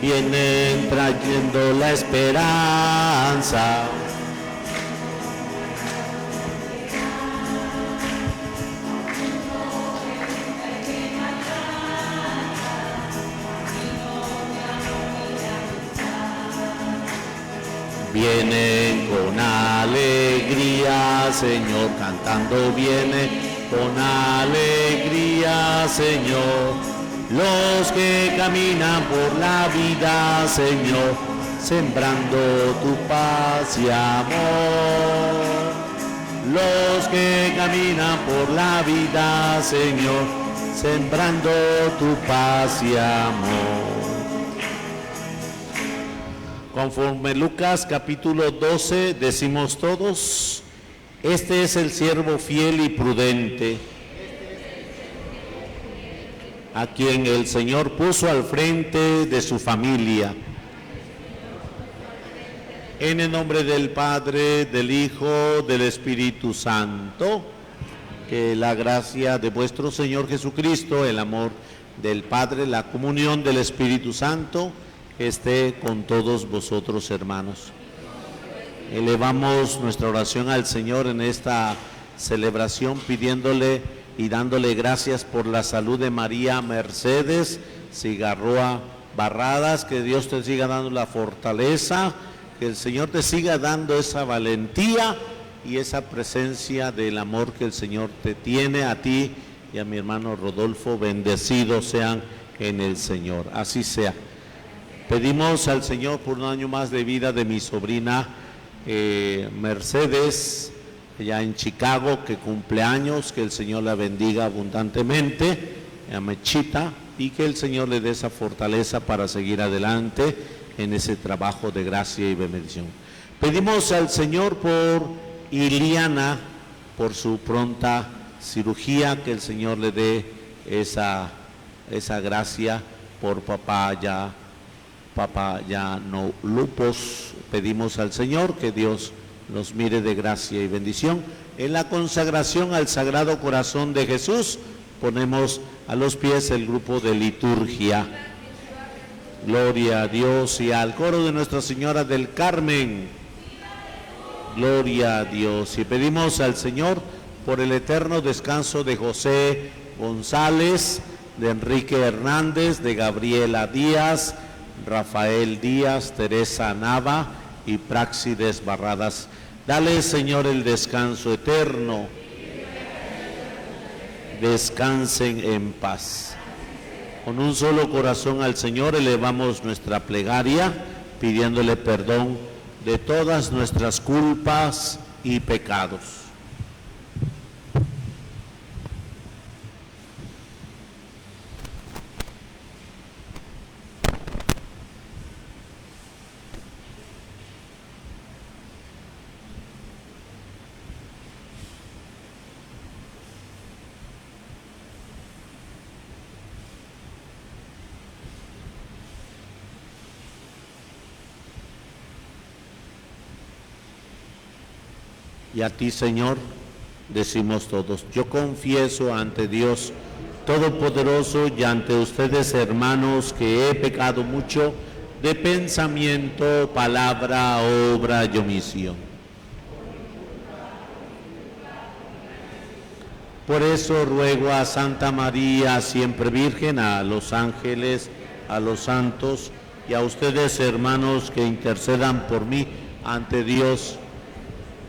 vienen trayendo la esperanza. Vienen con alegría, Señor, cantando vienen con alegría, Señor. Los que caminan por la vida, Señor, sembrando tu paz y amor. Los que caminan por la vida, Señor, sembrando tu paz y amor. Conforme Lucas capítulo 12, decimos todos, este es el siervo fiel y prudente, a quien el Señor puso al frente de su familia. En el nombre del Padre, del Hijo, del Espíritu Santo, que la gracia de vuestro Señor Jesucristo, el amor del Padre, la comunión del Espíritu Santo, esté con todos vosotros, hermanos. Elevamos nuestra oración al Señor en esta celebración, pidiéndole y dándole gracias por la salud de María Mercedes Cigarroa Barradas, que Dios te siga dando la fortaleza, que el Señor te siga dando esa valentía y esa presencia del amor que el Señor te tiene a ti y a mi hermano Rodolfo. Bendecidos sean en el Señor, así sea. Pedimos al Señor por un año más de vida de mi sobrina Mercedes, allá en Chicago, que cumple años, que el Señor la bendiga abundantemente, a Mechita, y que el Señor le dé esa fortaleza para seguir adelante en ese trabajo de gracia y bendición. Pedimos al Señor por Iliana, por su pronta cirugía, que el Señor le dé esa gracia, por papá ya no lupos. Pedimos al Señor que Dios nos mire de gracia y bendición. En la consagración al Sagrado Corazón de Jesús, ponemos a los pies el grupo de liturgia. Gloria a Dios, y al coro de Nuestra Señora del Carmen. Gloria a Dios. Y pedimos al Señor por el eterno descanso de José González, de Enrique Hernández, de Gabriela Díaz, Rafael Díaz, Teresa Nava y Práxides Barradas. Dale, Señor, el descanso eterno. Descansen en paz. Con un solo corazón al Señor elevamos nuestra plegaria, pidiéndole perdón de todas nuestras culpas y pecados. Y a ti, Señor, decimos todos, yo confieso ante Dios Todopoderoso y ante ustedes, hermanos, que he pecado mucho de pensamiento, palabra, obra y omisión. Por eso ruego a Santa María, siempre Virgen, a los ángeles, a los santos y a ustedes, hermanos, que intercedan por mí ante Dios.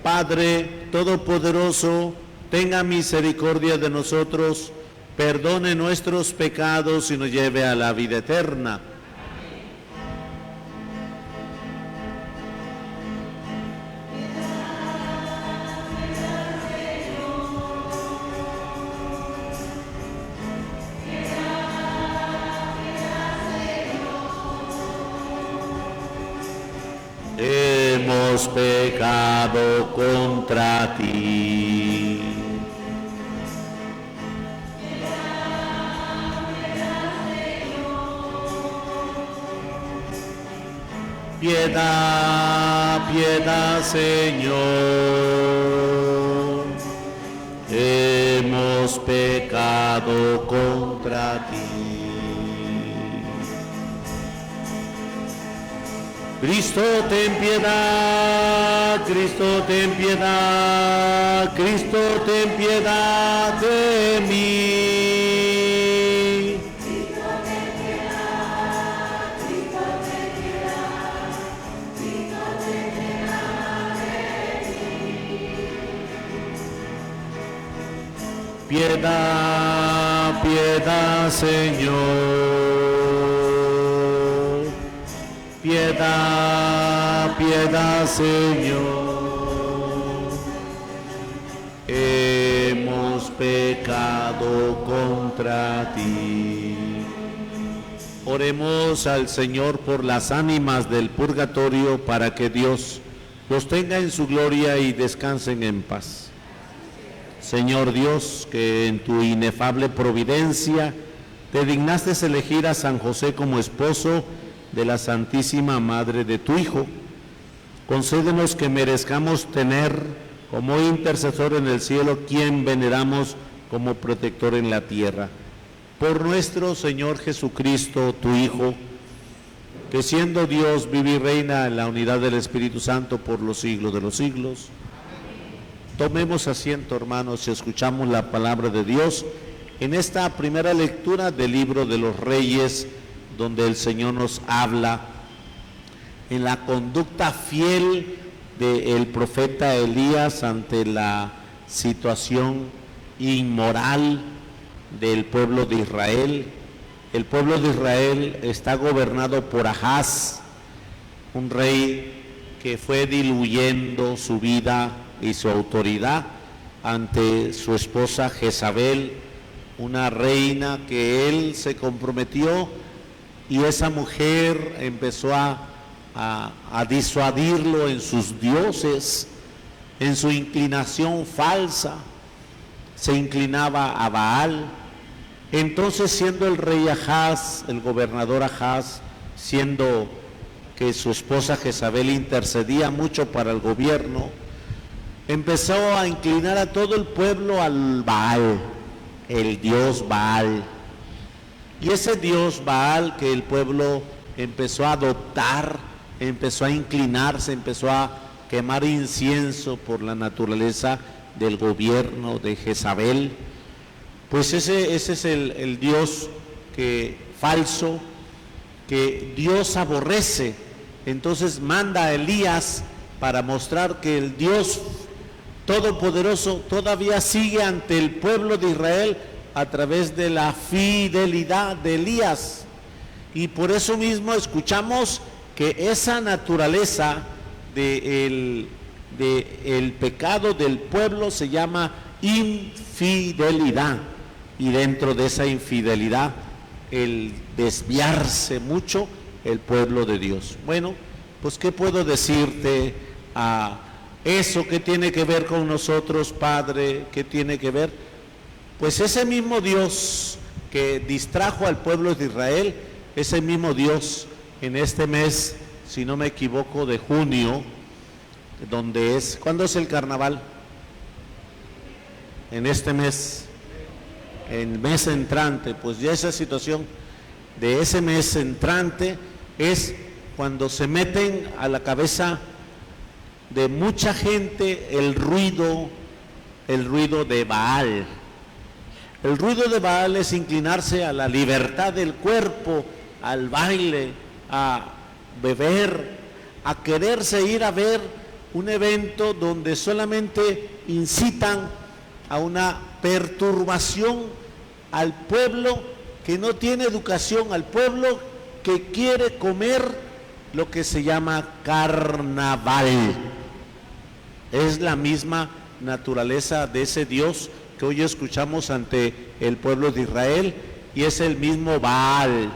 Padre Todopoderoso, tenga misericordia de nosotros, perdone nuestros pecados y nos lleve a la vida eterna. Hemos pecado contra ti. Piedad, piedad, Señor. Hemos pecado contra ti. Cristo, ten piedad, Cristo, ten piedad, Cristo, ten piedad de mí. Cristo, ten piedad, Cristo, ten piedad, Cristo, ten piedad de mí. Piedad, piedad, Señor. Piedad, piedad, Señor. Hemos pecado contra ti. Oremos al Señor por las ánimas del purgatorio para que Dios los tenga en su gloria y descansen en paz. Señor Dios, que en tu inefable providencia te dignaste elegir a San José como esposo de la Santísima Madre de tu Hijo, concédenos que merezcamos tener como intercesor en el cielo quien veneramos como protector en la tierra. Por nuestro Señor Jesucristo, tu Hijo, que siendo Dios vive y reina en la unidad del Espíritu Santo por los siglos de los siglos. Tomemos asiento, hermanos, y escuchamos la palabra de Dios en esta primera lectura del libro de los Reyes, donde el Señor nos habla en la conducta fiel del profeta Elías ante la situación inmoral del pueblo de Israel. El pueblo de Israel está gobernado por Ahaz, un rey que fue diluyendo su vida y su autoridad ante su esposa Jezabel, una reina que él se comprometió, y esa mujer empezó a disuadirlo en sus dioses, en su inclinación falsa. Se inclinaba a Baal. Entonces, siendo el rey Ahaz, el gobernador Ahaz, siendo que su esposa Jezabel intercedía mucho para el gobierno, empezó a inclinar a todo el pueblo al Baal, el dios Baal. Y ese dios Baal que el pueblo empezó a adoptar, empezó a inclinarse, empezó a quemar incienso por la naturaleza del gobierno de Jezabel, pues ese es el Dios falso que Dios aborrece. Entonces manda a Elías para mostrar que el Dios Todopoderoso todavía sigue ante el pueblo de Israel a través de la fidelidad de Elías. Y por eso mismo escuchamos que esa naturaleza del pecado del pueblo se llama infidelidad, y dentro de esa infidelidad el desviarse mucho el pueblo de Dios. Bueno, pues ¿qué puedo decirte a eso? ¿Qué tiene que ver con nosotros, Padre? ¿Qué tiene que ver? Pues ese mismo Dios que distrajo al pueblo de Israel, ese mismo Dios en este mes, si no me equivoco, de junio, donde es, ¿cuándo es el carnaval? En este mes, el mes entrante. Pues ya esa situación de ese mes entrante es cuando se meten a la cabeza de mucha gente el ruido de Baal. El ruido de Baal es inclinarse a la libertad del cuerpo, al baile, a beber, a quererse ir a ver un evento donde solamente incitan a una perturbación al pueblo que no tiene educación, al pueblo que quiere comer lo que se llama carnaval. Es la misma naturaleza de ese Dios que hoy escuchamos ante el pueblo de Israel, y es el mismo Baal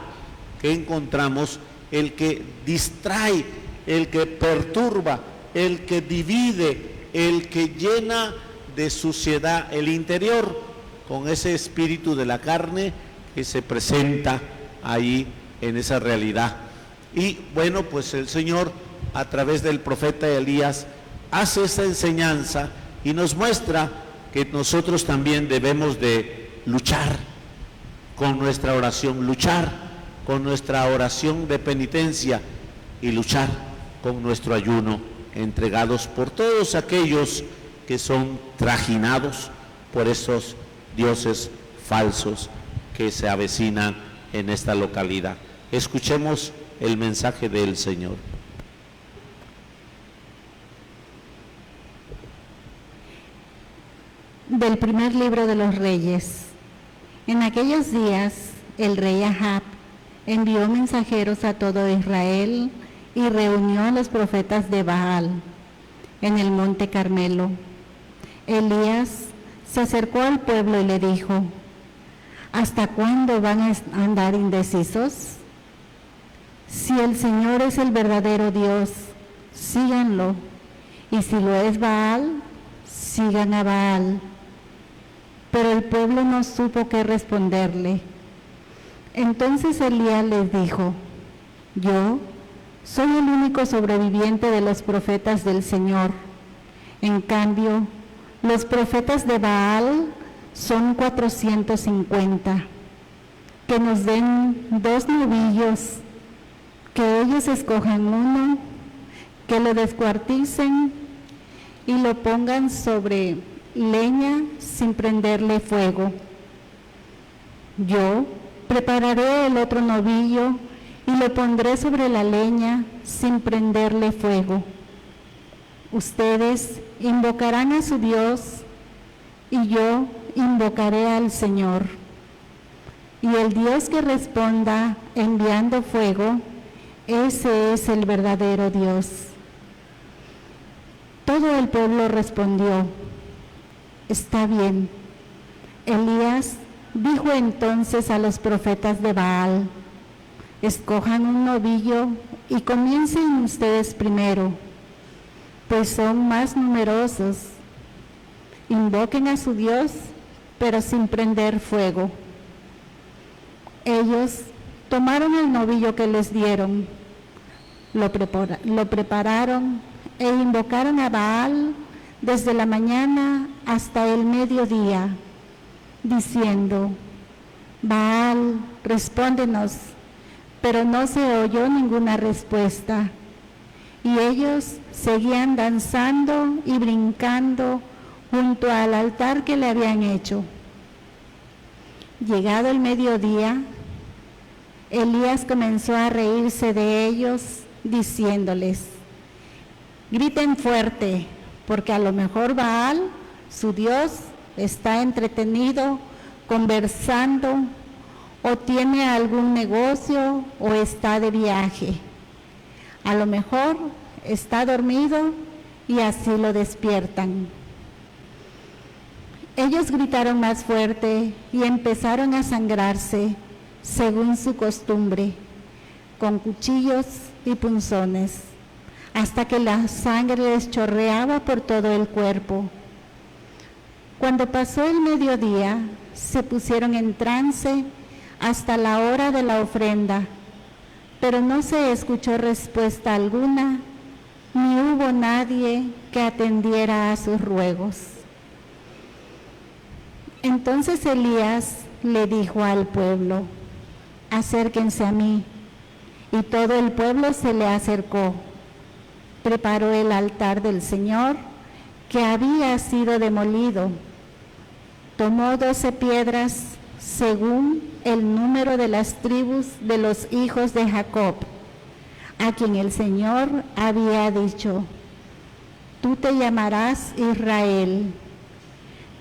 que encontramos, el que distrae, el que perturba, el que divide, el que llena de suciedad el interior con ese espíritu de la carne que se presenta ahí en esa realidad. Y bueno, pues el Señor a través del profeta Elías hace esta enseñanza y nos muestra que nosotros también debemos de luchar con nuestra oración, luchar con nuestra oración de penitencia y luchar con nuestro ayuno, entregados por todos aquellos que son trajinados por esos dioses falsos que se avecinan en esta localidad. Escuchemos el mensaje del Señor. Del primer libro de los Reyes. En aquellos días, el rey Ahab envió mensajeros a todo Israel y reunió a los profetas de Baal en el monte Carmelo. Elías se acercó al pueblo y le dijo: ¿hasta cuándo van a andar indecisos? Si el Señor es el verdadero Dios, síganlo, y si lo es Baal, sigan a Baal. Pero el pueblo no supo qué responderle. Entonces Elías les dijo: yo soy el único sobreviviente de los profetas del Señor. En cambio, los profetas de Baal son 450. Que nos den 2 novillos, que ellos escojan uno, que lo descuarticen y lo pongan sobre leña sin prenderle fuego. Yo prepararé el otro novillo y lo pondré sobre la leña sin prenderle fuego. Ustedes invocarán a su Dios y yo invocaré al Señor. Y el Dios que responda enviando fuego, ese es el verdadero Dios. Todo el pueblo respondió: está bien. Elías dijo entonces a los profetas de Baal: escojan un novillo y comiencen ustedes primero, pues son más numerosos. Invoquen a su Dios, pero sin prender fuego. Ellos tomaron el novillo que les dieron, lo prepararon e invocaron a Baal desde la mañana hasta el mediodía, diciendo: Baal, respóndenos. Pero no se oyó ninguna respuesta. Y ellos seguían danzando y brincando junto al altar que le habían hecho. Llegado el mediodía, Elías comenzó a reírse de ellos, diciéndoles: griten fuerte, porque a lo mejor Baal, su Dios, está entretenido, conversando, o tiene algún negocio, o está de viaje. A lo mejor está dormido y así lo despiertan. Ellos gritaron más fuerte y empezaron a sangrarse, según su costumbre, con cuchillos y punzones, hasta que la sangre les chorreaba por todo el cuerpo. Cuando pasó el mediodía, se pusieron en trance hasta la hora de la ofrenda, pero no se escuchó respuesta alguna, ni hubo nadie que atendiera a sus ruegos. Entonces Elías le dijo al pueblo: acérquense a mí. Y todo el pueblo se le acercó. Preparó el altar del Señor, que había sido demolido. Tomó 12 piedras, según el número de las tribus de los hijos de Jacob, a quien el Señor había dicho: tú te llamarás Israel.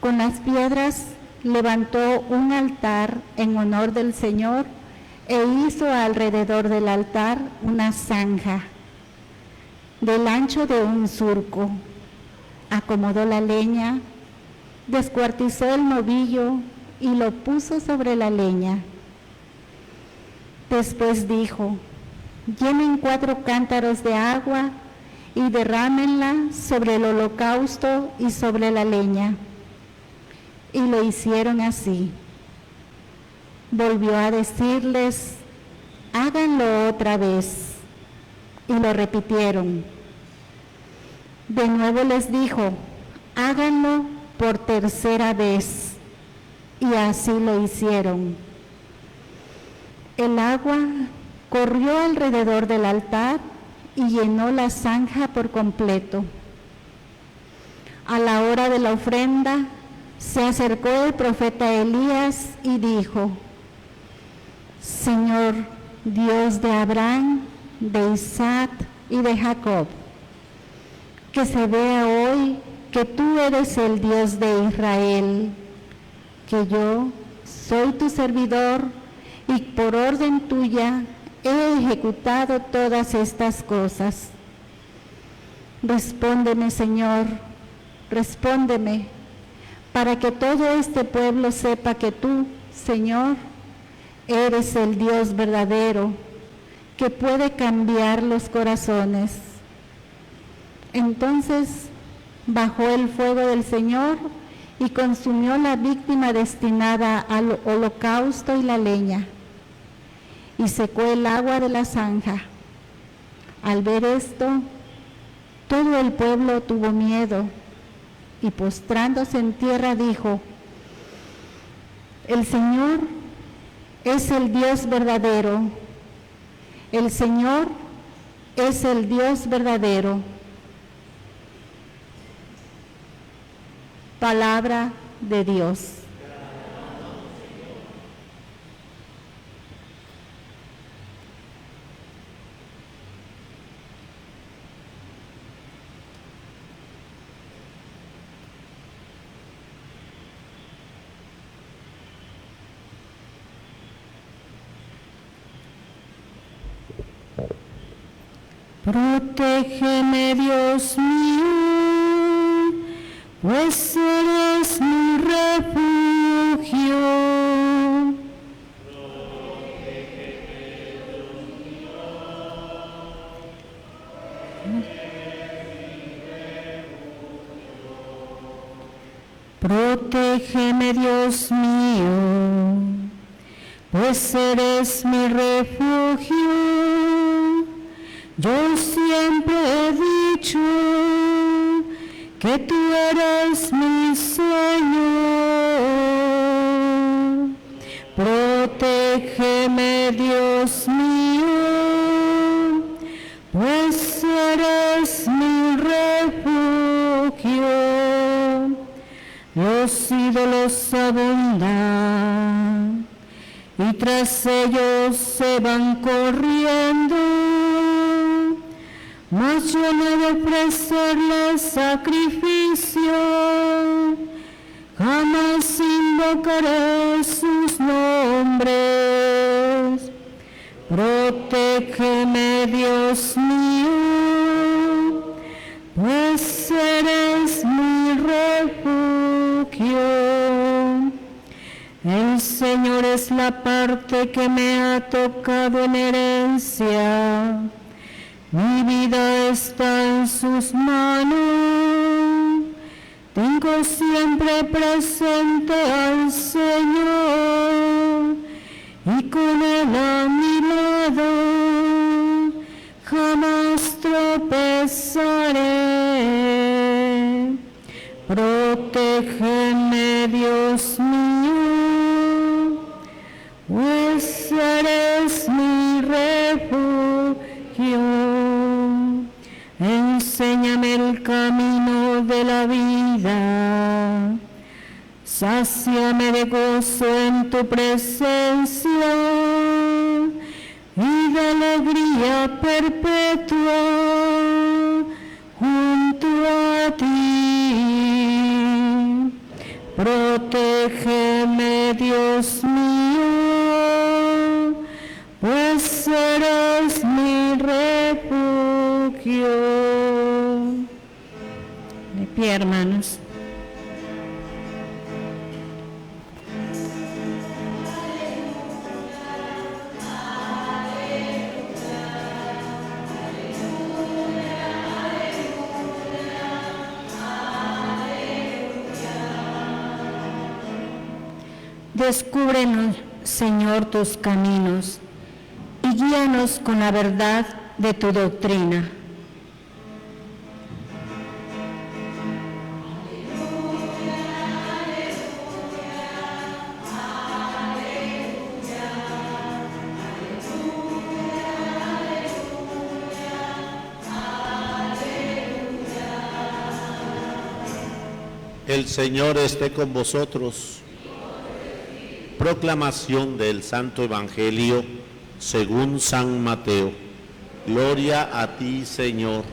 Con las piedras levantó un altar en honor del Señor e hizo alrededor del altar una zanja del ancho de un surco. Acomodó la leña, descuartizó el novillo y lo puso sobre la leña. Después dijo: llenen 4 cántaros de agua y derrámenla sobre el holocausto y sobre la leña. Y lo hicieron así. Volvió a decirles: háganlo otra vez. Y lo repitieron. De nuevo les dijo: háganlo por 3ª vez. Y así lo hicieron. El agua corrió alrededor del altar y llenó la zanja por completo. A la hora de la ofrenda, se acercó el profeta Elías y dijo: Señor, Dios de Abraham, de Isaac y de Jacob, que se vea hoy que tú eres el Dios de Israel, que yo soy tu servidor y por orden tuya he ejecutado todas estas cosas. Respóndeme, Señor, respóndeme, para que todo este pueblo sepa que tú, Señor, eres el Dios verdadero, que puede cambiar los corazones. Entonces bajó el fuego del Señor y consumió la víctima destinada al holocausto y la leña, y secó el agua de la zanja. Al ver esto, todo el pueblo tuvo miedo, y postrándose en tierra dijo: El Señor es el Dios verdadero, el Señor es el Dios verdadero. Palabra de Dios. Protégeme, Dios mío, pues eres mi refugio. Protégeme, Dios mío, pues eres mi refugio. Yo siempre he dicho que tú eres mi Señor. Protégeme, Dios mío, pues eres mi refugio. Los ídolos abundan y tras ellos se van corriendo, mas yo no he de ofrecerles sacrificio, jamás invocaré sus nombres. Protégeme, Dios mío, pues eres mi refugio. El Señor es la parte que me ha tocado en herencia. Mi vida está en sus manos. Tengo siempre presente al Señor y con Él a mi lado jamás tropezaré. Protégeme, Dios mío, pues eres mi refugio. Enséñame el camino de la vida, sáciame de gozo en tu presencia y de alegría perpetua junto a ti. Protégeme, Dios mío, pues eres mi refugio. De pie, hermanos. Descúbrenos, Señor, tus caminos y guíanos con la verdad de tu doctrina. El Señor esté con vosotros. Proclamación del Santo Evangelio según San Mateo. Gloria a ti, Señor.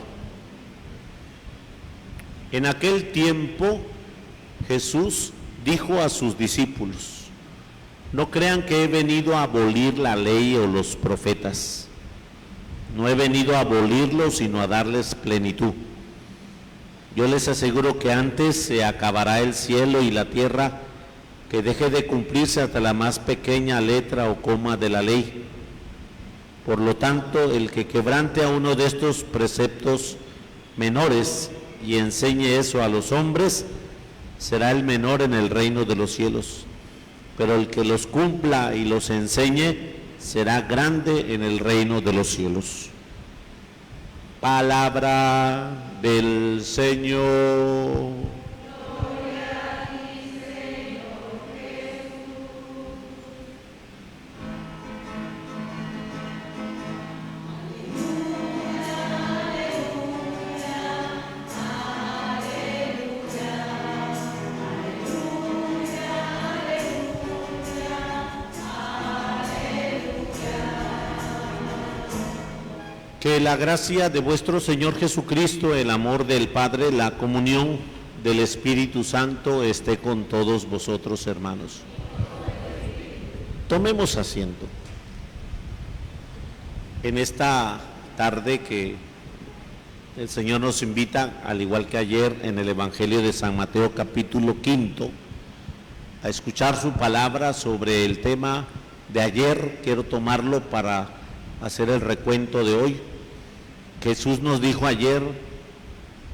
En aquel tiempo Jesús dijo a sus discípulos: no crean que he venido a abolir la ley o los profetas. No he venido a abolirlos, sino a darles plenitud. Yo les aseguro que antes se acabará el cielo y la tierra que deje de cumplirse hasta la más pequeña letra o coma de la ley. Por lo tanto, el que quebrante a uno de estos preceptos menores y enseñe eso a los hombres, será el menor en el reino de los cielos. Pero el que los cumpla y los enseñe, será grande en el reino de los cielos. Palabra del Señor. Gloria a ti, Señor Jesús. Que la gracia de vuestro Señor Jesucristo, el amor del Padre, la comunión del Espíritu Santo esté con todos vosotros, hermanos. Tomemos asiento. En esta tarde que el Señor nos invita, al igual que ayer en el Evangelio de San Mateo capítulo 5, a escuchar su palabra sobre el tema de ayer. Quiero tomarlo para hacer el recuento de hoy. Jesús nos dijo ayer: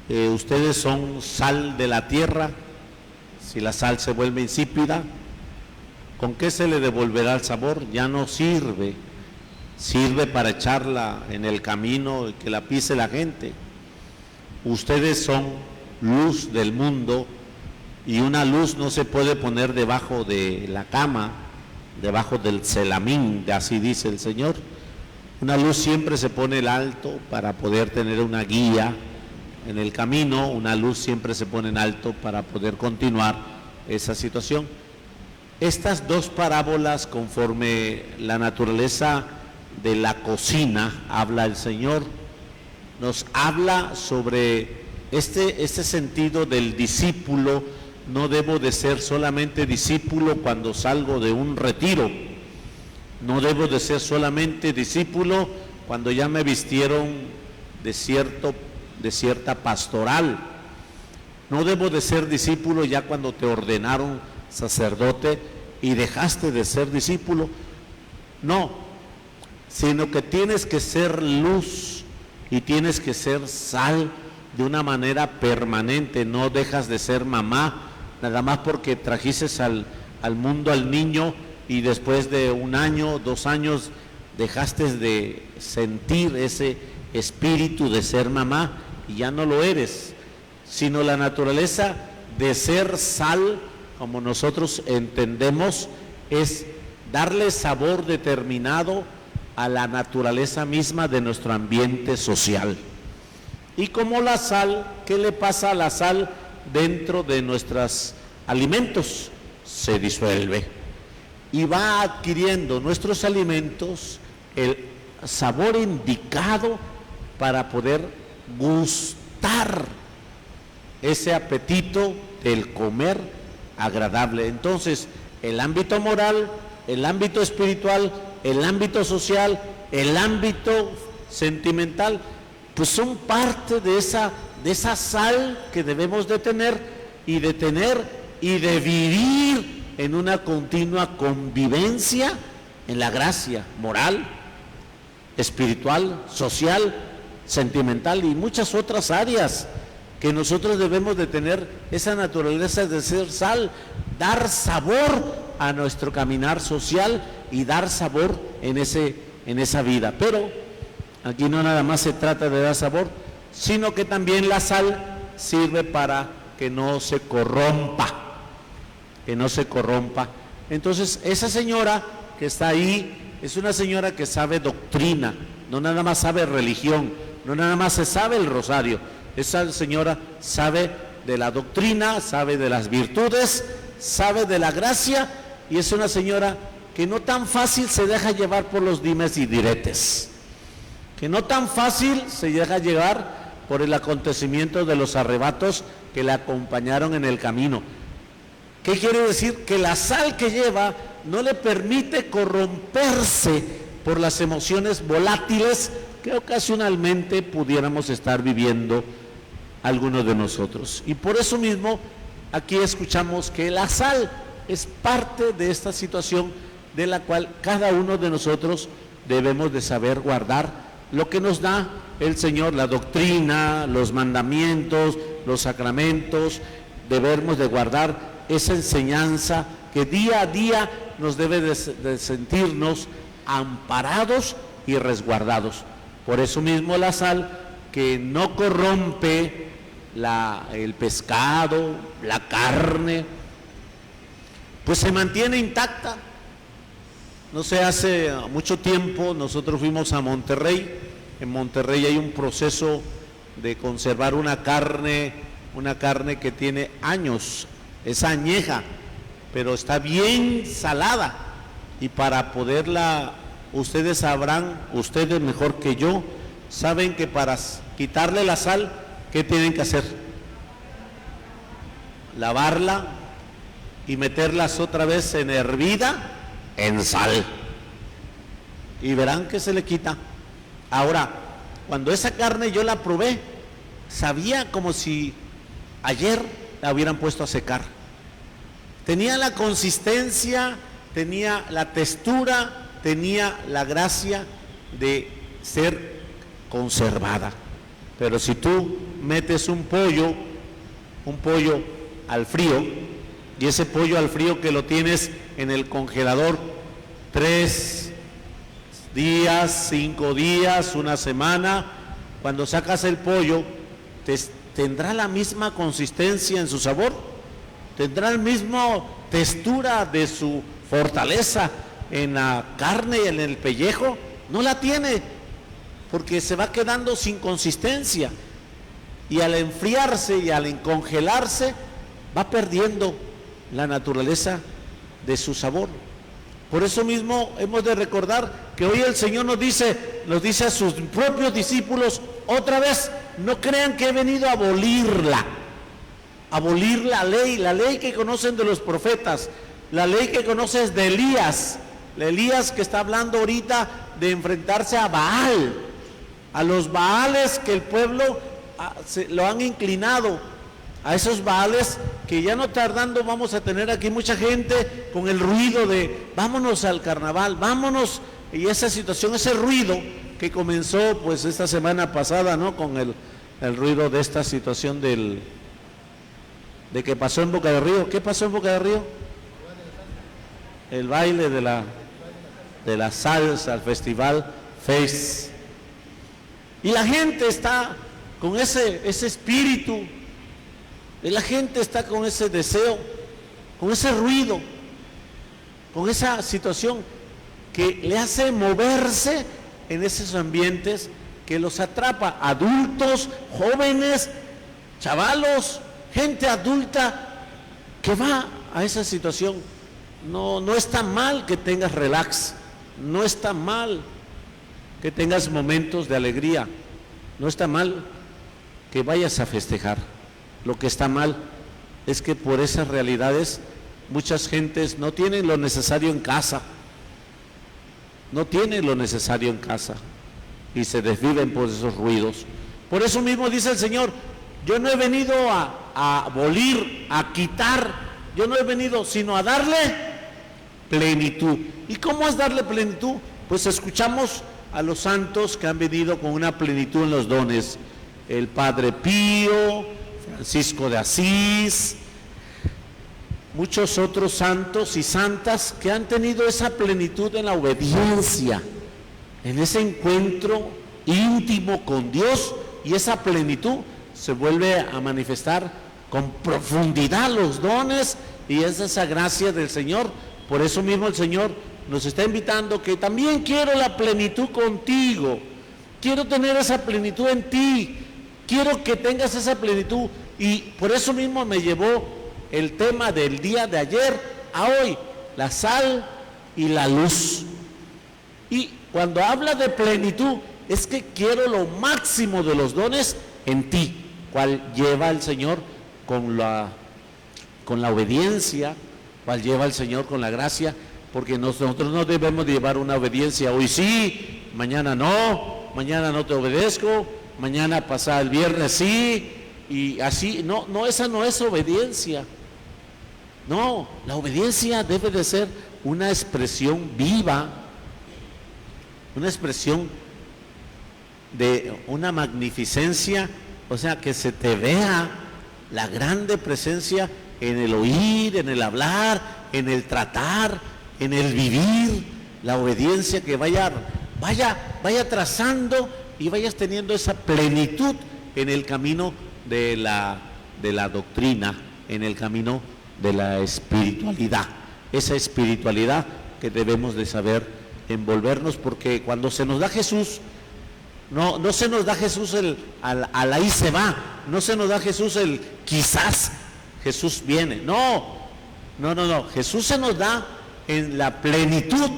ustedes son sal de la tierra. Si la sal se vuelve insípida, ¿con qué se le devolverá el sabor? Ya no sirve. Sirve para echarla en el camino y que la pise la gente. Ustedes son luz del mundo, y una luz no se puede poner debajo de la cama, debajo del celamín, así dice el Señor. Una luz siempre se pone en alto para poder tener una guía en el camino. Una luz siempre se pone en alto para poder continuar esa situación. Estas dos parábolas, conforme la naturaleza de la cocina habla el Señor, nos habla sobre este sentido del discípulo. No debo de ser solamente discípulo cuando salgo de un retiro. No debo de ser solamente discípulo cuando ya me vistieron de cierta pastoral. No debo de ser discípulo ya cuando te ordenaron sacerdote y dejaste de ser discípulo. No, sino que tienes que ser luz y tienes que ser sal de una manera permanente. No dejas de ser mamá nada más porque trajiste al mundo al niño y después de 1 año, 2 años, dejaste de sentir ese espíritu de ser mamá y ya no lo eres, sino la naturaleza de ser sal, como nosotros entendemos, es darle sabor determinado a la naturaleza misma de nuestro ambiente social. Y como la sal, ¿qué le pasa a la sal dentro de nuestros alimentos? Se disuelve. Y va adquiriendo nuestros alimentos el sabor indicado para poder gustar ese apetito del comer agradable. Entonces, el ámbito moral, el ámbito espiritual, el ámbito social, el ámbito sentimental, pues son parte de esa sal que debemos de tener y de vivir en una continua convivencia en la gracia moral, espiritual, social, sentimental y muchas otras áreas que nosotros debemos de tener esa naturaleza de ser sal, dar sabor a nuestro caminar social y dar sabor en esa vida. Pero aquí no nada más se trata de dar sabor, sino que también la sal sirve para que no se corrompa. Entonces, esa señora que está ahí es una señora que sabe doctrina, no nada más sabe religión, no nada más se sabe el rosario. Esa señora sabe de la doctrina, sabe de las virtudes, sabe de la gracia, y es una señora que no tan fácil se deja llevar por los dimes y diretes, que no tan fácil se deja llevar por el acontecimiento de los arrebatos que la acompañaron en el camino. ¿Qué quiere decir? Que la sal que lleva no le permite corromperse por las emociones volátiles que ocasionalmente pudiéramos estar viviendo algunos de nosotros. Y por eso mismo aquí escuchamos que la sal es parte de esta situación de la cual cada uno de nosotros debemos de saber guardar lo que nos da el Señor, la doctrina, los mandamientos, los sacramentos. Debemos de guardar esa enseñanza que día a día nos debe de sentirnos amparados y resguardados. Por eso mismo la sal, que no corrompe el pescado, la carne, pues se mantiene intacta. No sé, hace mucho tiempo nosotros fuimos a Monterrey. En Monterrey hay un proceso de conservar una carne que tiene años, es añeja, pero está bien salada, y para poderla, ustedes sabrán, ustedes mejor que yo, saben que para quitarle la sal, ¿qué tienen que hacer? Lavarla y meterlas otra vez en hervida en sal, y verán que se le quita. Ahora, cuando esa carne yo la probé, sabía como si ayer la hubieran puesto a secar. Tenía la consistencia, tenía la textura, tenía la gracia de ser conservada. Pero si tú metes un pollo al frío, y ese pollo al frío que lo tienes en el congelador 3 días, 5 días, una semana, cuando sacas el pollo, ¿tendrá la misma consistencia en su sabor? ¿Tendrá la misma textura de su fortaleza en la carne y en el pellejo? No la tiene, porque se va quedando sin consistencia, y al enfriarse y al congelarse va perdiendo la naturaleza de su sabor. Por eso mismo hemos de recordar que hoy el Señor nos dice a sus propios discípulos, otra vez, no crean que he venido a abolir la ley que conocen de los profetas, la ley que conoces de Elías que está hablando ahorita de enfrentarse a Baal, a los Baales que el pueblo lo han inclinado, a esos Baales que ya no tardando vamos a tener aquí mucha gente con el ruido de vámonos al carnaval, vámonos, y esa situación, ese ruido que comenzó pues esta semana pasada, ¿no? Con el ruido de esta situación de que pasó en Boca del Río. ¿Qué pasó en Boca del Río? El baile de la salsa, el festival Face. Y la gente está con ese espíritu, y la gente está con ese deseo, con ese ruido, con esa situación que le hace moverse en esos ambientes que los atrapa. Adultos, jóvenes, chavalos, gente adulta que va a esa situación. No está mal que tengas relax, no está mal que tengas momentos de alegría, no está mal que vayas a festejar. Lo que está mal es que por esas realidades muchas gentes no tienen lo necesario en casa, y se desviven por esos ruidos. Por eso mismo dice el Señor, yo no he venido a abolir, a quitar, yo no he venido sino a darle plenitud. ¿Y cómo es darle plenitud? Pues escuchamos a los santos que han venido con una plenitud en los dones, el Padre Pío, Francisco de Asís, muchos otros santos y santas que han tenido esa plenitud en la obediencia, en ese encuentro íntimo con Dios, y esa plenitud se vuelve a manifestar con profundidad los dones, y es esa gracia del Señor. Por eso mismo el Señor nos está invitando que también quiero la plenitud contigo, quiero tener esa plenitud en ti, quiero que tengas esa plenitud Y por eso mismo me llevó el tema del día de ayer a hoy, la sal y la luz. Y cuando habla de plenitud, es que quiero lo máximo de los dones en ti, cual lleva el Señor con la obediencia, cual lleva el Señor con la gracia, porque nosotros no debemos llevar una obediencia, hoy sí, mañana no te obedezco, mañana pasado el viernes sí, y así, no, esa no es obediencia. No, la obediencia debe de ser una expresión viva, una expresión de una magnificencia, o sea, que se te vea la grande presencia en el oír, en el hablar, en el tratar, en el vivir, la obediencia que vaya trazando y vayas teniendo esa plenitud en el camino de la doctrina, en el camino de la espiritualidad, esa espiritualidad que debemos de saber envolvernos, porque cuando se nos da Jesús, no se nos da Jesús al ahí se va, no se nos da Jesús el quizás Jesús viene, no, Jesús se nos da en la plenitud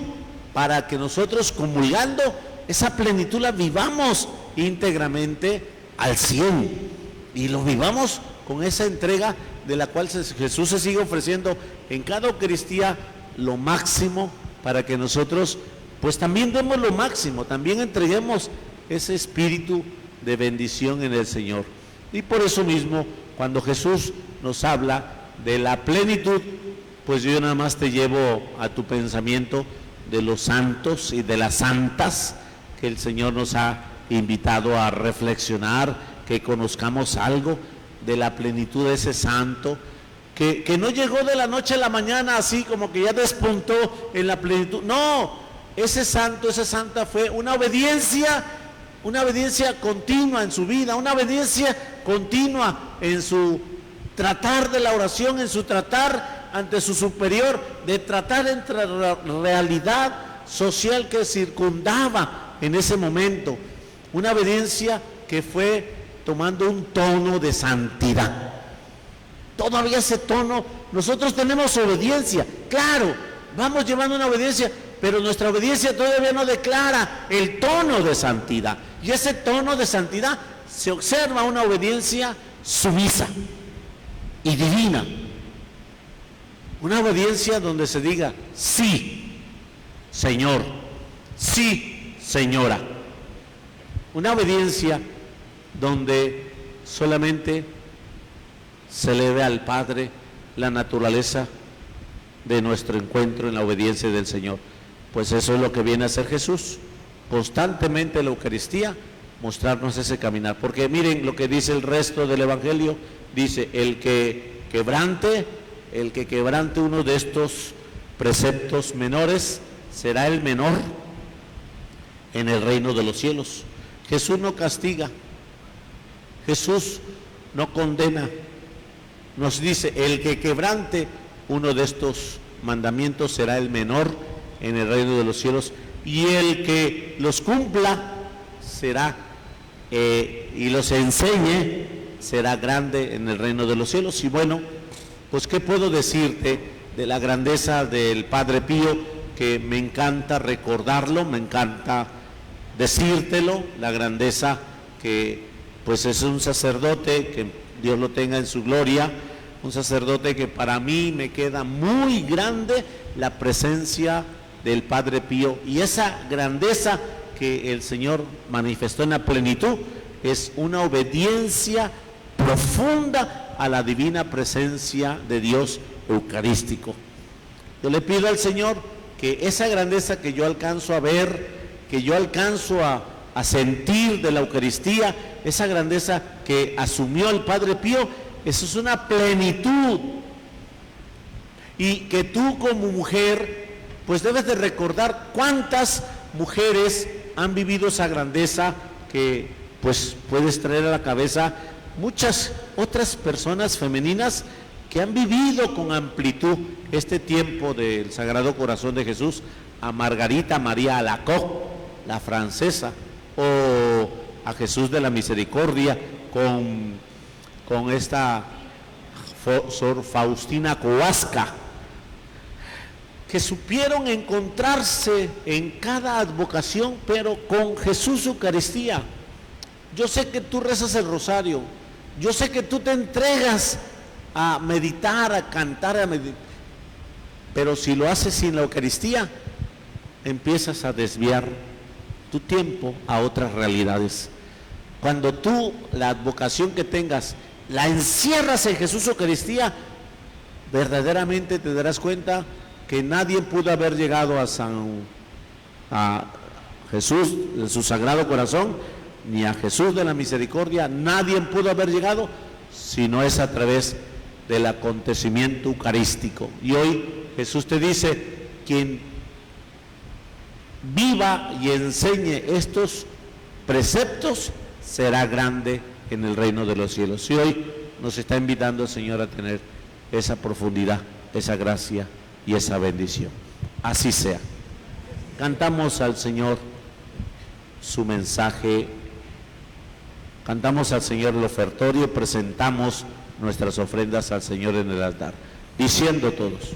para que nosotros comulgando esa plenitud la vivamos íntegramente al 100 y lo vivamos con esa entrega de la cual Jesús se sigue ofreciendo en cada Eucaristía lo máximo para que nosotros pues también demos lo máximo, también entreguemos ese espíritu de bendición en el Señor. Y por eso mismo, cuando Jesús nos habla de la plenitud, pues yo nada más te llevo a tu pensamiento de los santos y de las santas que el Señor nos ha invitado a reflexionar, que conozcamos algo de la plenitud de ese santo, que no llegó de la noche a la mañana así como que ya despuntó en la plenitud. No, ese santo, esa santa fue una obediencia continua en su vida, una obediencia continua en su tratar de la oración, en su tratar ante su superior, de tratar entre la realidad social que circundaba en ese momento, una obediencia que fue tomando un tono de santidad. Todavía ese tono, nosotros tenemos obediencia, claro, vamos llevando una obediencia, pero nuestra obediencia todavía no declara el tono de santidad. Y ese tono de santidad se observa una obediencia sumisa y divina. Una obediencia donde se diga, sí, Señor, sí, Señora. Una obediencia donde solamente se le ve al Padre la naturaleza de nuestro encuentro en la obediencia del Señor. Pues eso es lo que viene a hacer Jesús, constantemente en la Eucaristía, mostrarnos ese caminar. Porque miren lo que dice el resto del Evangelio, dice, el que quebrante uno de estos preceptos menores, será el menor en el reino de los cielos. Jesús no castiga, Jesús no condena, nos dice, el que quebrante uno de estos mandamientos será el menor en el reino de los cielos, y el que los cumpla será y los enseñe será grande en el reino de los cielos. Y bueno, pues qué puedo decirte de la grandeza del Padre Pío, que me encanta recordarlo, me encanta decírtelo, la grandeza que pues es un sacerdote, que Dios lo tenga en su gloria, un sacerdote que para mí me queda muy grande la presencia del Padre Pío, y esa grandeza que el Señor manifestó en la plenitud es una obediencia profunda a la divina presencia de Dios eucarístico. Yo le pido al Señor que esa grandeza que yo alcanzo a ver, que yo alcanzo a sentir de la Eucaristía, esa grandeza que asumió el Padre Pío, eso es una plenitud, y que tú como mujer pues debes de recordar cuántas mujeres han vivido esa grandeza, que pues puedes traer a la cabeza muchas otras personas femeninas que han vivido con amplitud este tiempo del Sagrado Corazón de Jesús, a Margarita María Alacoque, la francesa, o a Jesús de la Misericordia, con con esta Sor Faustina Kowalska, que supieron encontrarse en cada advocación, pero con Jesús Eucaristía. Yo sé que tú rezas el rosario, yo sé que tú te entregas a meditar, a cantar, pero si lo haces sin la Eucaristía, empiezas a desviar tu tiempo a otras realidades. Cuando tú la advocación que tengas la encierras en Jesús Eucaristía, verdaderamente te darás cuenta que nadie pudo haber llegado a Jesús en su Sagrado Corazón, ni a Jesús de la Misericordia, nadie pudo haber llegado si no es a través del acontecimiento eucarístico. Y hoy Jesús te dice: quien viva y enseñe estos preceptos será grande en el reino de los cielos. Y hoy nos está invitando el Señor a tener esa profundidad, esa gracia y esa bendición. Así sea. Cantamos al Señor su mensaje, cantamos al Señor el ofertorio, presentamos nuestras ofrendas al Señor en el altar, diciendo todos: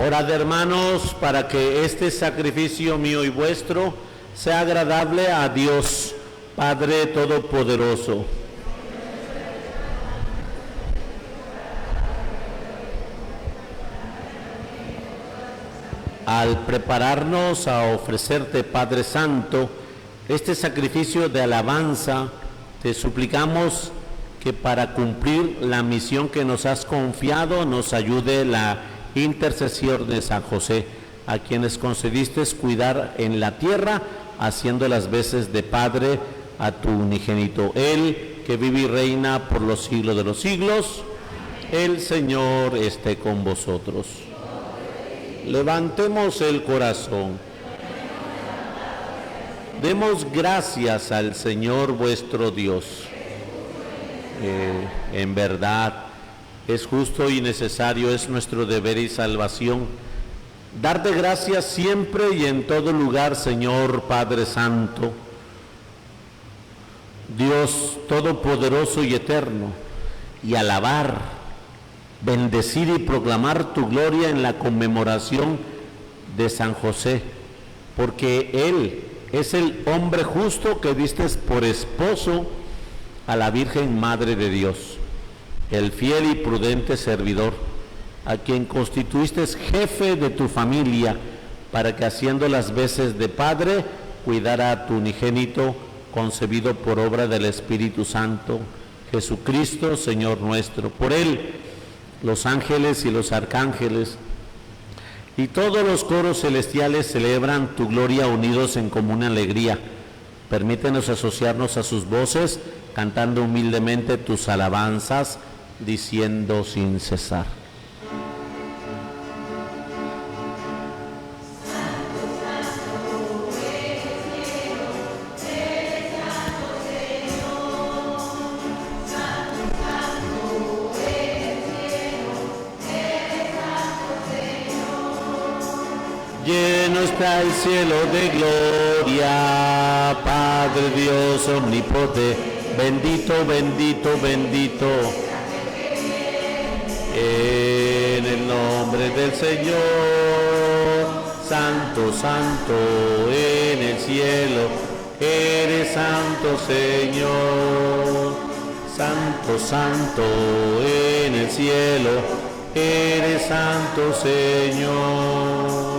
Orad, hermanos, para que este sacrificio mío y vuestro sea agradable a Dios, Padre Todopoderoso. Al prepararnos a ofrecerte, Padre Santo, este sacrificio de alabanza, te suplicamos que para cumplir la misión que nos has confiado, nos ayude la intercesión de San José, a quienes concediste cuidar en la tierra, haciendo las veces de Padre a tu unigénito. Él, que vive y reina por los siglos de los siglos, el Señor esté con vosotros. Levantemos el corazón. Demos gracias al Señor vuestro Dios. En verdad, es justo y necesario, es nuestro deber y salvación, darte gracias siempre y en todo lugar, Señor Padre Santo, Dios Todopoderoso y Eterno, y alabar, bendecir y proclamar tu gloria en la conmemoración de San José, porque Él es el hombre justo que vistes por esposo a la Virgen Madre de Dios, el fiel y prudente servidor, a quien constituiste jefe de tu familia, para que haciendo las veces de padre, cuidara a tu unigénito, concebido por obra del Espíritu Santo, Jesucristo, Señor nuestro. Por Él, los ángeles y los arcángeles, y todos los coros celestiales celebran tu gloria unidos en común alegría. Permítenos asociarnos a sus voces, cantando humildemente tus alabanzas, diciendo sin cesar. Lleno está el cielo de gloria, Padre Dios omnipotente, bendito, bendito, bendito. En el nombre del Señor, santo, santo, en el cielo, eres santo, Señor. Santo, santo, en el cielo, eres santo, Señor.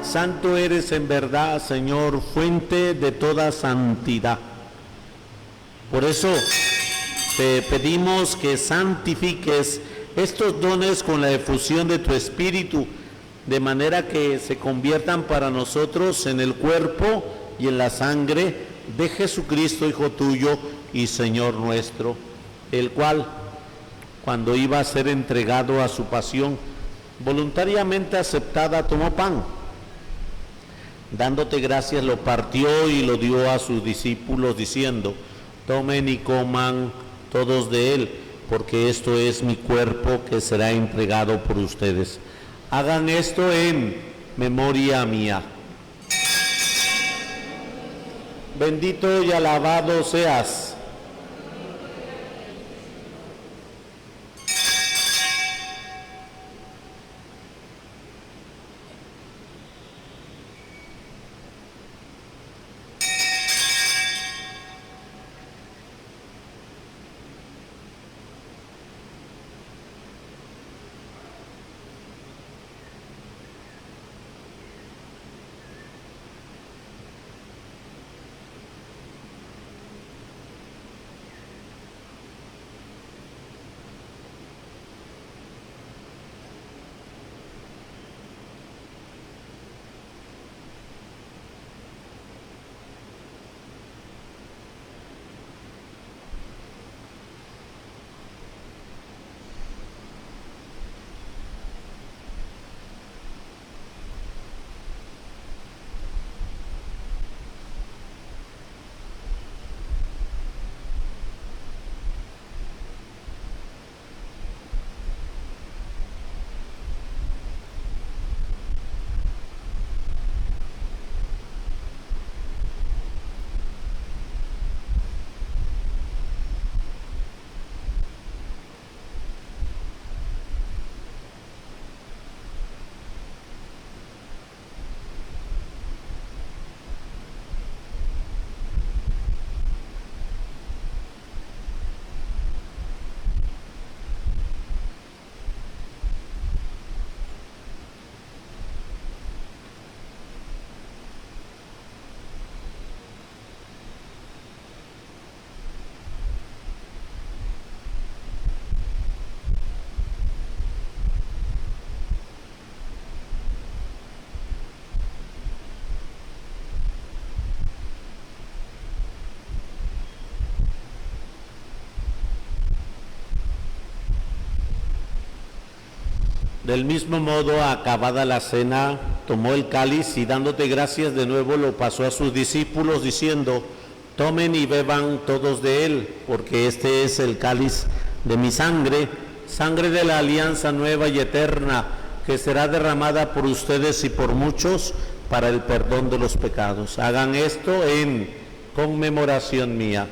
Santo eres en verdad, Señor, fuente de toda santidad. Por eso te pedimos que santifiques estos dones con la efusión de tu Espíritu, de manera que se conviertan para nosotros en el cuerpo y en la sangre de Jesucristo, Hijo tuyo y Señor nuestro, el cual, cuando iba a ser entregado a su pasión, voluntariamente aceptada, tomó pan. Dándote gracias, lo partió y lo dio a sus discípulos, diciendo: tomen y coman todos de él, porque esto es mi cuerpo que será entregado por ustedes. Hagan esto en memoria mía. Bendito y alabado seas. Del mismo modo, acabada la cena, tomó el cáliz y dándote gracias de nuevo lo pasó a sus discípulos diciendo: tomen y beban todos de él, porque este es el cáliz de mi sangre, sangre de la alianza nueva y eterna, que será derramada por ustedes y por muchos para el perdón de los pecados. Hagan esto en conmemoración mía.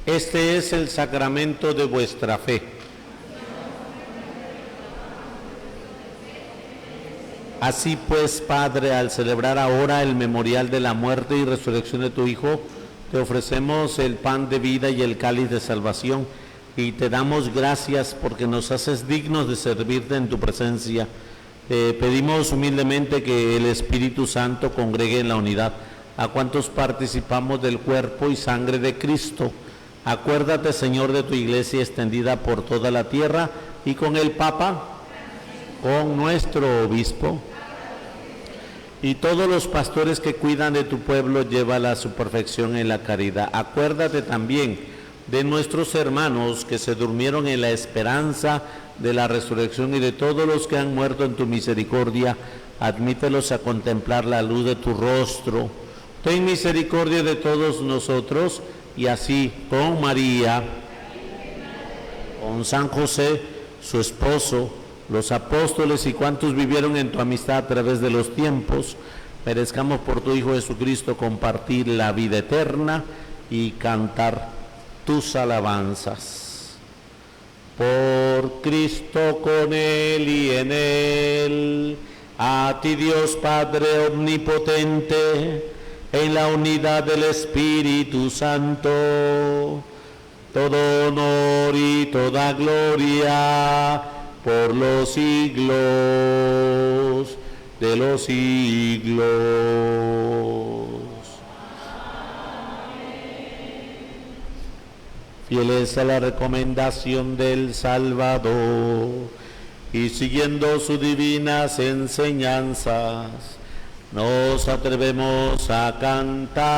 Este es el sacramento de vuestra fe. Así pues, Padre, al celebrar ahora el memorial de la muerte y resurrección de tu Hijo, te ofrecemos el pan de vida y el cáliz de salvación, y te damos gracias porque nos haces dignos de servirte en tu presencia. Te pedimos humildemente que el Espíritu Santo congregue en la unidad a cuantos participamos del cuerpo y sangre de Cristo. Acuérdate, Señor, de tu iglesia extendida por toda la tierra y con el Papa, con nuestro obispo y todos los pastores que cuidan de tu pueblo, llévala a su perfección en la caridad. Acuérdate también de nuestros hermanos que se durmieron en la esperanza de la resurrección y de todos los que han muerto en tu misericordia. Admítelos a contemplar la luz de tu rostro. Ten misericordia de todos nosotros, y así con María, con San José, su esposo, los apóstoles y cuantos vivieron en tu amistad a través de los tiempos, merezcamos por tu Hijo Jesucristo compartir la vida eterna y cantar tus alabanzas. Por Cristo, con Él y en Él, a ti Dios Padre omnipotente, en la unidad del Espíritu Santo, todo honor y toda gloria por los siglos de los siglos. Fieles a la recomendación del Salvador y siguiendo sus divinas enseñanzas, nos atrevemos a cantar.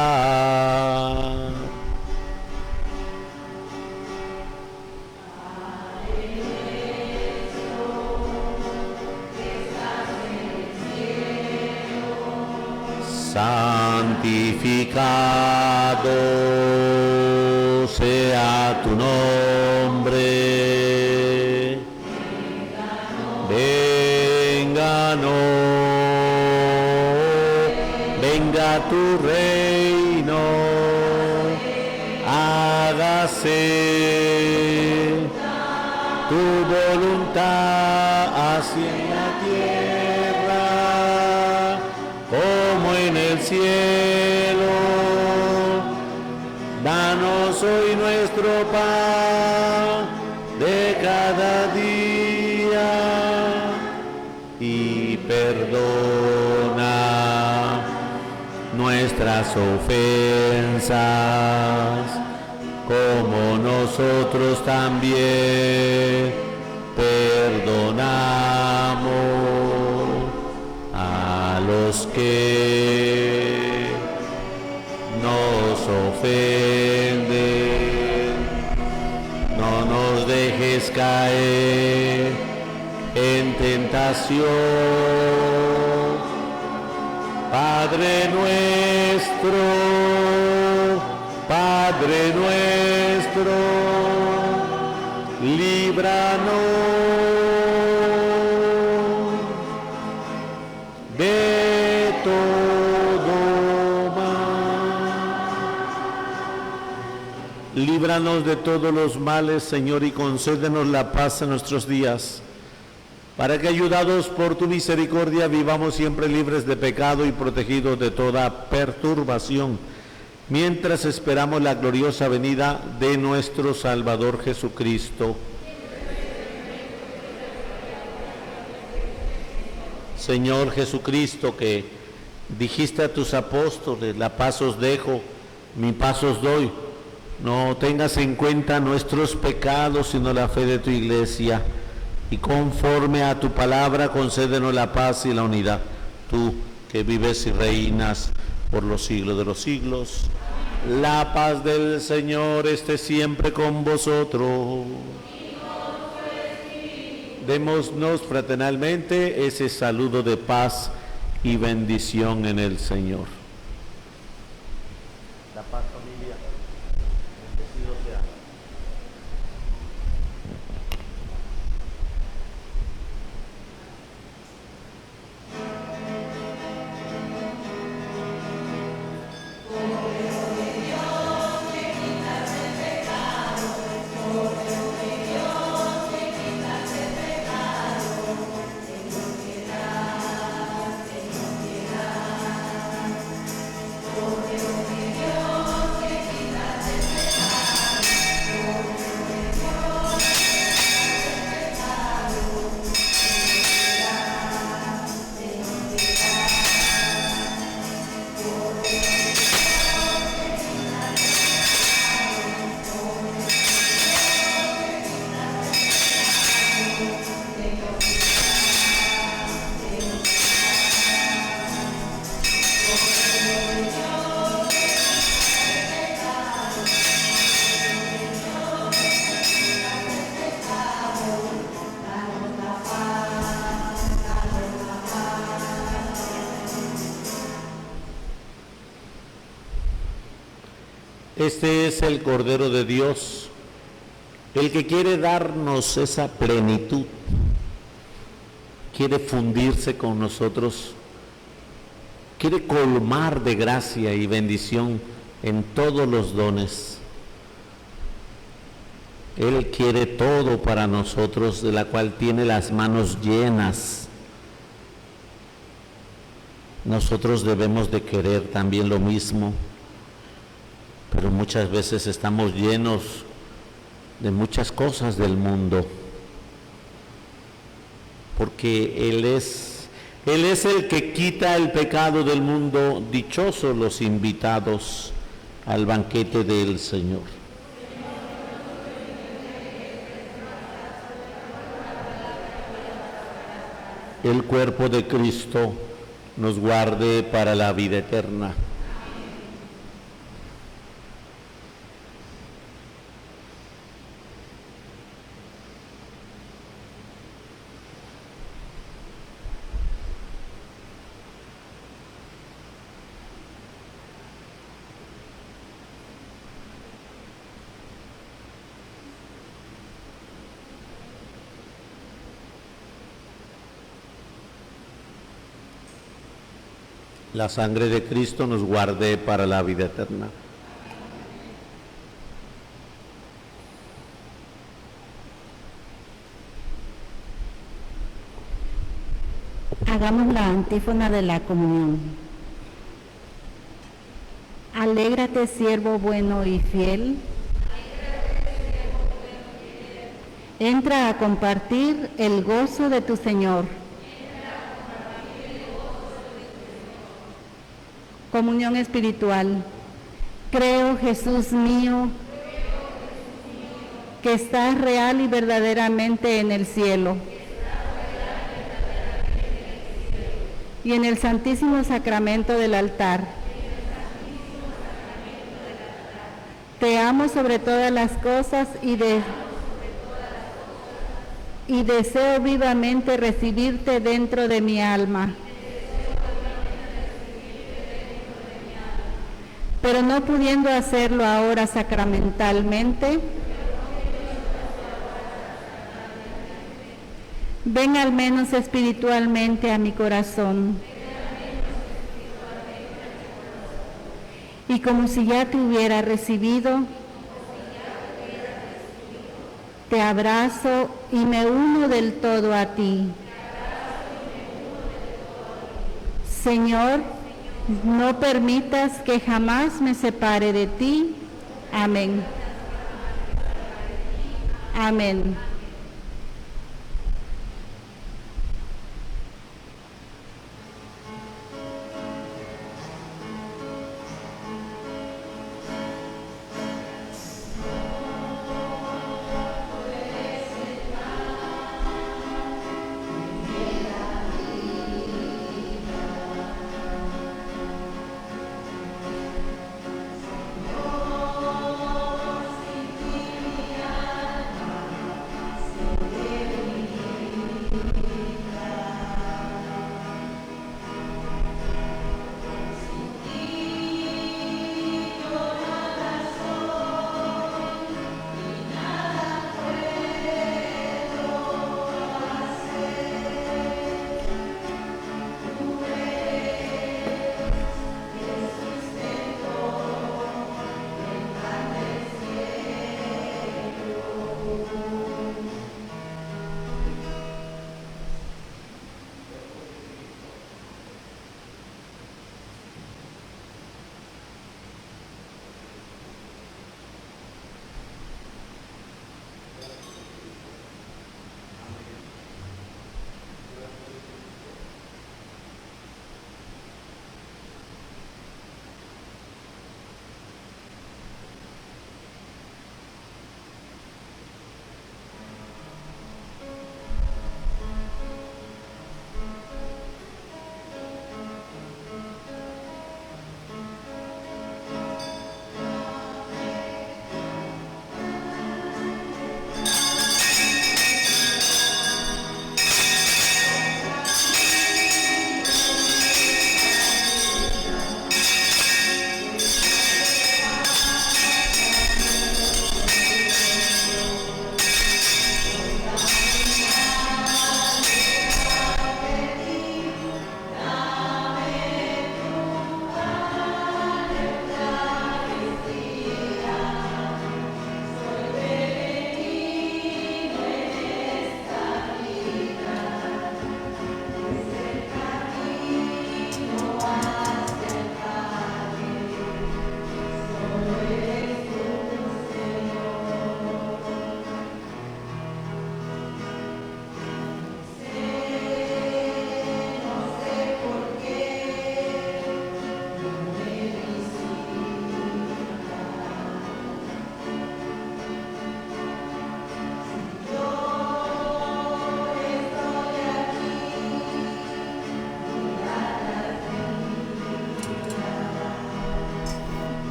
Santificado sea tu nombre. Venga tu reino, hágase tu voluntad, así en la tierra como en el cielo. Danos hoy nuestro pan de cada día. y perdona nuestras ofensas, como nosotros también perdonamos a los que nos ofenden. No nos dejes caer en tentación. Padre nuestro, líbranos de todo mal. Líbranos de todos los males, Señor, y concédenos la paz en nuestros días, para que, ayudados por tu misericordia, vivamos siempre libres de pecado y protegidos de toda perturbación, mientras esperamos la gloriosa venida de nuestro Salvador Jesucristo. Señor Jesucristo, que dijiste a tus apóstoles: la paz os dejo, mi paz os doy. No tengas en cuenta nuestros pecados, sino la fe de tu iglesia. Y conforme a tu palabra, concédenos la paz y la unidad. Tú, que vives y reinas por los siglos de los siglos. La paz del Señor esté siempre con vosotros. Démonos fraternalmente ese saludo de paz y bendición en el Señor. La paz, familia. Bendecido sea. Este es el Cordero de Dios, el que quiere darnos esa plenitud, quiere fundirse con nosotros, quiere colmar de gracia y bendición en todos los dones. Él quiere todo para nosotros, de la cual tiene las manos llenas. Nosotros debemos de querer también lo mismo, pero muchas veces estamos llenos de muchas cosas del mundo, porque Él es el que quita el pecado del mundo. Dichosos los invitados al banquete del Señor. El cuerpo de Cristo nos guarde para la vida eterna. La sangre de Cristo nos guarde para la vida eterna. Hagamos la antífona de la comunión. Alégrate, siervo bueno y fiel. Entra a compartir el gozo de tu Señor. Comunión espiritual. Creo, Jesús mío, que estás real y verdaderamente en el cielo y en el santísimo sacramento del altar. Te amo sobre todas las cosas y deseo vivamente recibirte dentro de mi alma. Pero no pudiendo hacerlo ahora sacramentalmente, ven al menos espiritualmente a mi corazón. Y como si ya te hubiera recibido, te abrazo y me uno del todo a ti. Señor, no permitas que jamás me separe de ti. Amén. Amén.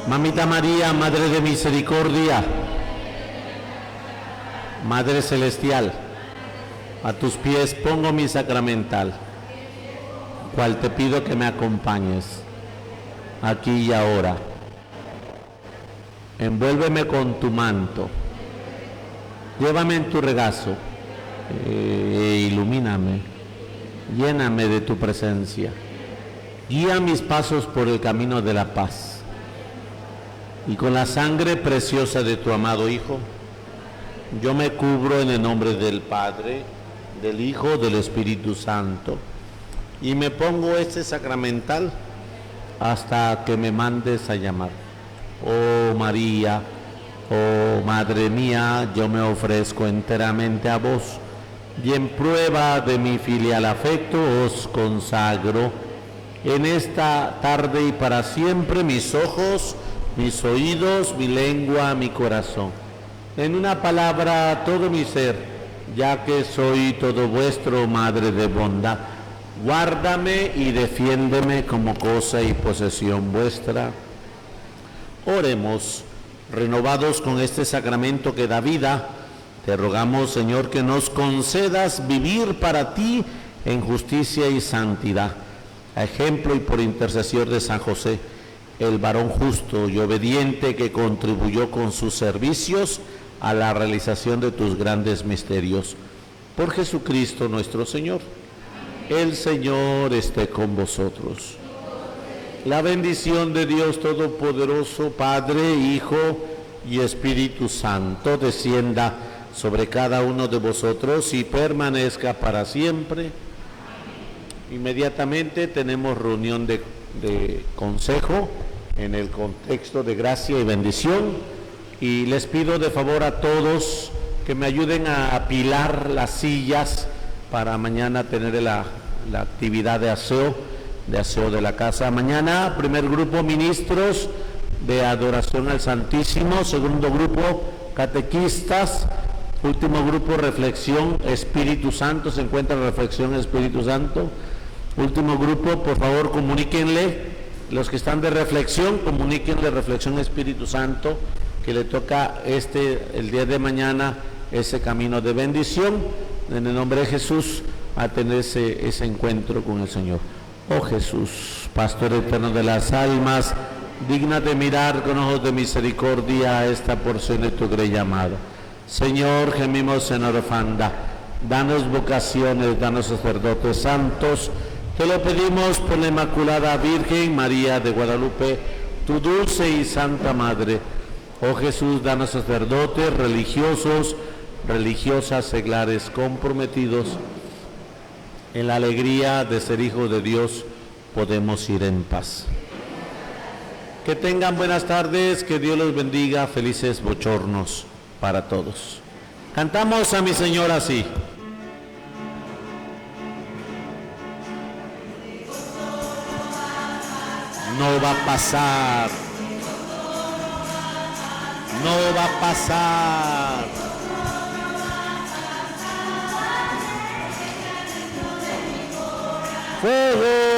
Mamita María, Madre de Misericordia, Madre Celestial, a tus pies pongo mi sacramental, cual te pido que me acompañes, aquí y ahora. Envuélveme con tu manto, llévame en tu regazo, ilumíname, lléname de tu presencia, guía mis pasos por el camino de la paz. Y con la sangre preciosa de tu amado Hijo, yo me cubro en el nombre del Padre, del Hijo, del Espíritu Santo, y me pongo este sacramental hasta que me mandes a llamar. Oh María, oh Madre mía, yo me ofrezco enteramente a vos, y en prueba de mi filial afecto os consagro en esta tarde y para siempre mis ojos, mis oídos, mi lengua, mi corazón. En una palabra, todo mi ser, ya que soy todo vuestro, Madre de bondad. Guárdame y defiéndeme como cosa y posesión vuestra. Oremos, renovados con este sacramento que da vida, te rogamos, Señor, que nos concedas vivir para ti en justicia y santidad, a ejemplo y por intercesión de San José, el varón justo y obediente que contribuyó con sus servicios a la realización de tus grandes misterios. Por Jesucristo nuestro Señor. El Señor esté con vosotros. La bendición de Dios Todopoderoso, Padre, Hijo y Espíritu Santo, descienda sobre cada uno de vosotros y permanezca para siempre. Inmediatamente tenemos reunión de consejo en el contexto de gracia y bendición, y les pido de favor a todos que me ayuden a apilar las sillas para mañana tener la actividad de aseo de la casa. Mañana, primer grupo, ministros de adoración al Santísimo, segundo grupo, catequistas, último grupo, reflexión Espíritu Santo, se encuentra reflexión Espíritu Santo. Último grupo, por favor, comuníquenle, los que están de reflexión, comuníquenle reflexión Espíritu Santo, que le toca el día de mañana, ese camino de bendición, en el nombre de Jesús, a tener ese encuentro con el Señor. Oh Jesús, Pastor eterno de las almas, dígnate mirar con ojos de misericordia a esta porción de tu grey llamado. Señor, gemimos en orfandad, danos vocaciones, danos sacerdotes santos. Te lo pedimos por la Inmaculada Virgen María de Guadalupe, tu dulce y santa Madre. Oh Jesús, danos sacerdotes, religiosos, religiosas, seglares, comprometidos. En la alegría de ser hijos de Dios, podemos ir en paz. Que tengan buenas tardes, que Dios los bendiga, felices bochornos para todos. Cantamos a mi Señor así. No va a pasar, no va a pasar. Fuego.